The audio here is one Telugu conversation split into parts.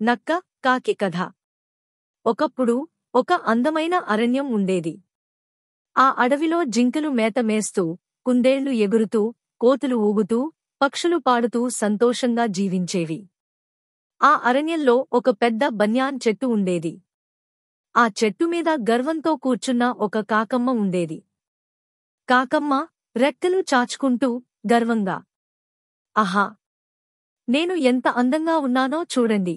నక్క కాకి కథ. ఒకప్పుడు ఒక అందమైన అరణ్యం ఉండేది. ఆ అడవిలో జింకలు మేత మేస్తూ, కుందేళ్లు ఎగురుతూ, కోతులు ఊగుతూ, పక్షులు పాడుతూ సంతోషంగా జీవించేవి. ఆ అరణ్యంలో ఒక పెద్ద బన్యాన్ చెట్టు ఉండేది. ఆ చెట్టు మీద గర్వంతో కూర్చున్న ఒక కాకమ్మ ఉండేది. కాకమ్మ రెక్కలు చాచుకుంటూ గర్వంగా, ఆహా! నేను ఎంత అందంగా ఉన్నానో చూడండి.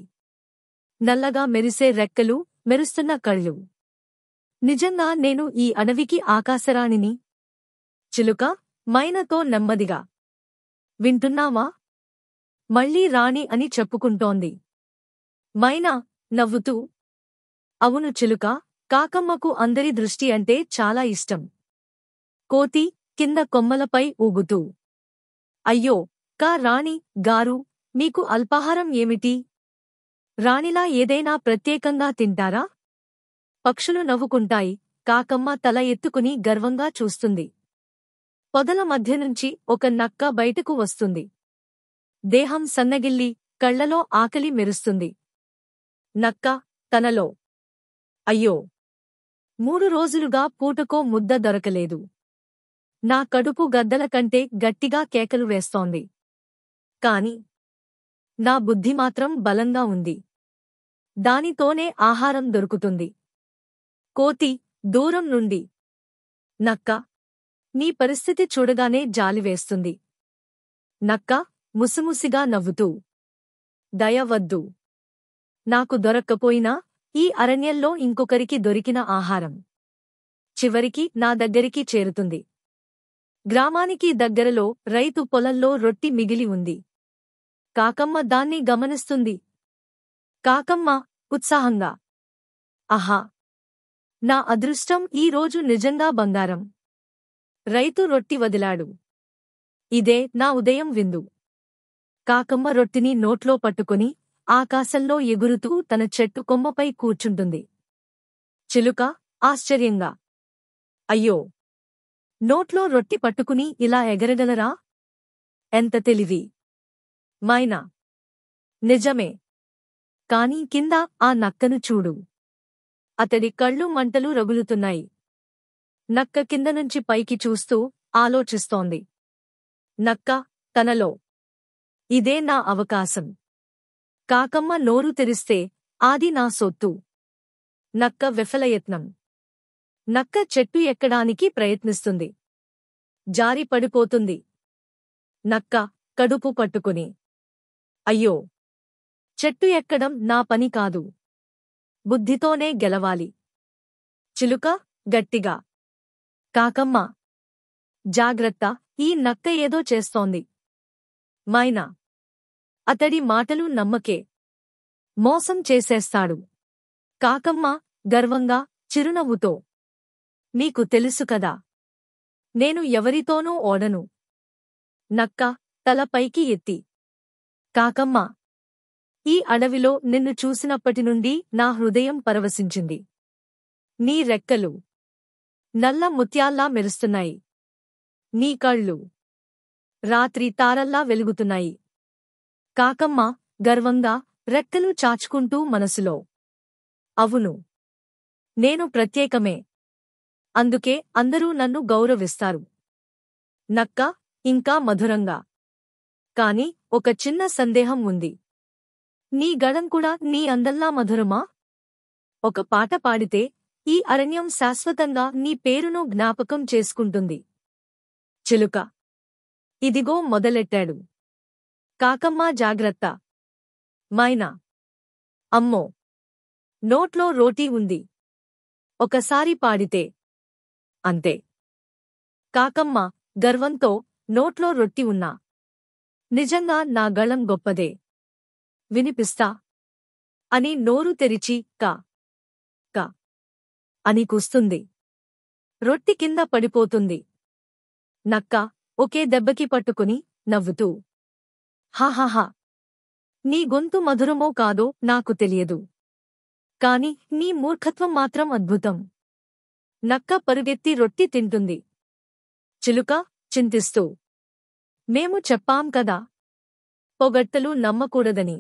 నల్లగా మెరిసే రెక్కలు, మెరుస్తున్న కళ్ళు. నిజంగా నేను ఈ అడవికి ఆకాశరాణిని. చిలుక మైనతో నెమ్మదిగా, వింటున్నావా? మళ్ళీ రాణి అని చెప్పుకుంటోంది. మైనా నవ్వుతూ, అవును చిలుక, కాకమ్మకు అందరి దృష్టి అంటే చాలా ఇష్టం. కోతి కింద కొమ్మలపై ఊగుతూ, అయ్యో రాణి గారు, మీకు అల్పాహారం ఏమిటి? రాణిలా ఏదైనా ప్రత్యేకంగా తింటారా? పక్షులు నవ్వుకుంటాయి. కాకమ్మ తల ఎత్తుకుని గర్వంగా చూస్తుంది. పొదల మధ్యనుంచి ఒక నక్క బయటకు వస్తుంది. దేహం సన్నగిల్లి, కళ్లలో ఆకలి మెరుస్తుంది. నక్క తనలో, అయ్యో! 3 రోజులుగా పూటకో ముద్ద దొరకలేదు. నా కడుపు గద్దల కంటే గట్టిగా కేకలు వేస్తోంది. కాని నా బుద్ధి మాత్రం బలంగా ఉంది. దానితోనే ఆహారం దొరుకుతుంది. కోతి దూరం నుండి, నక్క, నీ పరిస్థితి చూడగానే జాలివేస్తుంది. నక్క ముసిముసిగా నవ్వుతూ, దయ వద్దు. నాకు దొరక్కపోయినా ఈ అరణ్యంలో ఇంకొకరికి దొరికిన ఆహారం చివరికి నా దగ్గరికి చేరుతుంది. గ్రామానికి దగ్గరలో రైతు పొలంలో రొట్టి మిగిలి ఉంది. కాకమ్మ దాన్ని గమనిస్తుంది. కాకమ్మ ఉత్సాహంగా, ఆహా! నా అదృష్టం ఈ రోజు నిజంగా బంగారం. రైతు రొట్టి వదిలాడు. ఇదే నా ఉదయం విందు. కాకమ్మ రొట్టిని నోట్లో పట్టుకుని ఆకాశంలో ఎగురుతూ తన చెట్టు కొమ్మపై కూర్చుంటుంది. చిలుక ఆశ్చర్యంగా, అయ్యో! నోట్లో రొట్టి పట్టుకుని ఇలా ఎగరగలరా? ఎంత తెలివి! మైనా నిజమే. కాని కింద ఆ నక్కను చూడు. అతడి కళ్ళు మంటలు రగులుతున్నాయి. నక్క కిందనుంచి పైకి చూస్తూ ఆలోచిస్తోంది. నక్క తనలో, ఇదే నా అవకాశం. కాకమ్మ నోరు తెరిస్తే ఆది నా సొత్తు. నక్క విఫలయత్నం. నక్క చెట్టు ఎక్కడానికి ప్రయత్నిస్తుంది. జారి పడిపోతుంది. నక్క కడుపు పట్టుకుని, అయ్యో! చెట్టు ఎక్కడం నా పని కాదు. బుద్ధితోనే గెలవాలి. చిలుక గట్టిగా, కాకమ్మ జాగ్రత్త, ఈ నక్క ఏదో చేస్తోంది. మైనా అతడి మాటలు నమ్మకే. మోసం చేసేస్తాడు. కాకమ్మ గర్వంగా చిరునవ్వుతో, నీకు తెలుసు కదా, నేను ఎవరితోనూ ఓడను. నక్క తల పైకి ఎత్తి, కాకమ్మ, ఈ అడవిలో నిన్ను చూసినప్పటినుండి నా హృదయం పరవశించింది. నీ రెక్కలు నల్ల ముత్యాల్లా మెరుస్తున్నాయి. నీ కళ్ళు రాత్రి తారల్లా వెలుగుతున్నాయి. కాకమ్మ గర్వంగా రెక్కలు చాచుకుంటూ మనసులో, అవును, నేను ప్రత్యేకమే. అందుకే అందరూ నన్ను గౌరవిస్తారు. నక్క ఇంకా మధురంగా, కాని ఒక చిన్న సందేహం ఉంది. నీ గళం కూడా నీ అందంలా మధురమా? ఒక పాట పాడితే ఈ అరణ్యం శాశ్వతంగా నీ పేరును జ్ఞాపకం చేసుకుంటుంది. చిలుక ఇదిగో మొదలెట్టాడు. కాకమ్మ జాగ్రత్త. మైనా అమ్మో! నోట్లో రోటీ ఉంది. ఒకసారి పాడితే అంతే. కాకమ్మ గర్వంతో, నోట్లో రొట్టి ఉన్నా నిజంగా నా గళం గొప్పదే. వినిపిస్తా అని నోరు తెరిచి కా కా అని కూస్తుంది. రొట్టి కింద పడిపోతుంది. నక్క ఒకే దెబ్బకి పట్టుకుని నవ్వుతూ, హాహాహా! నీ గొంతు మధురమో కాదో నాకు తెలియదు. కాని నీ మూర్ఖత్వం మాత్రం అద్భుతం. నక్క పరుగెత్తి రొట్టి తింటుంది. చిలుక చింతిస్తూ, మేము చెప్పాం కదా, పొగడ్తలు నమ్మకూడదని.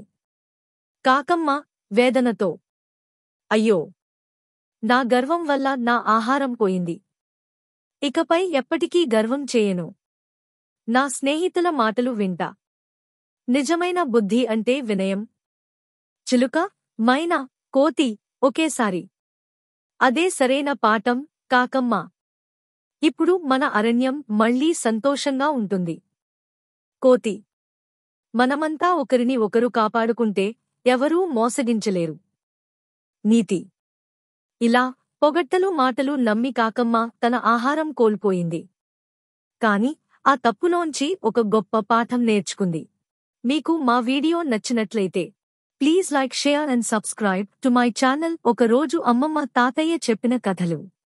కాకమ్మ వేదనతో. అయ్యో! నా గర్వం వల్ల నా ఆహారం పోయింది. ఇకపై ఎప్పటికీ గర్వం చేయను. నా స్నేహితుల మాటలు వింటా. నిజమైన బుద్ధి అంటే వినయం. చిలుక, మైనా, కోతి ఒకేసారి. అదే సరైన పాఠం, కాకమ్మ. ఇప్పుడు మన అరణ్యం మళ్ళీ సంతోషంగా ఉంటుంది. కోతి: మనమంతా ఒకరిని ఒకరు కాపాడుకుంటే ఎవరూ మోసగించలేరు. నీతి: ఇలా పొగడ్తలు మాటలు నమ్మి కాకమ్మ తన ఆహారం కోల్పోయింది. కాని ఆ తప్పులోంచి ఒక గొప్ప పాఠం నేర్చుకుంది. మీకు మా వీడియో నచ్చినట్లయితే please like, share and subscribe to my channel. ఒక రోజు అమ్మమ్మ తాతయ్య చెప్పిన కథలు.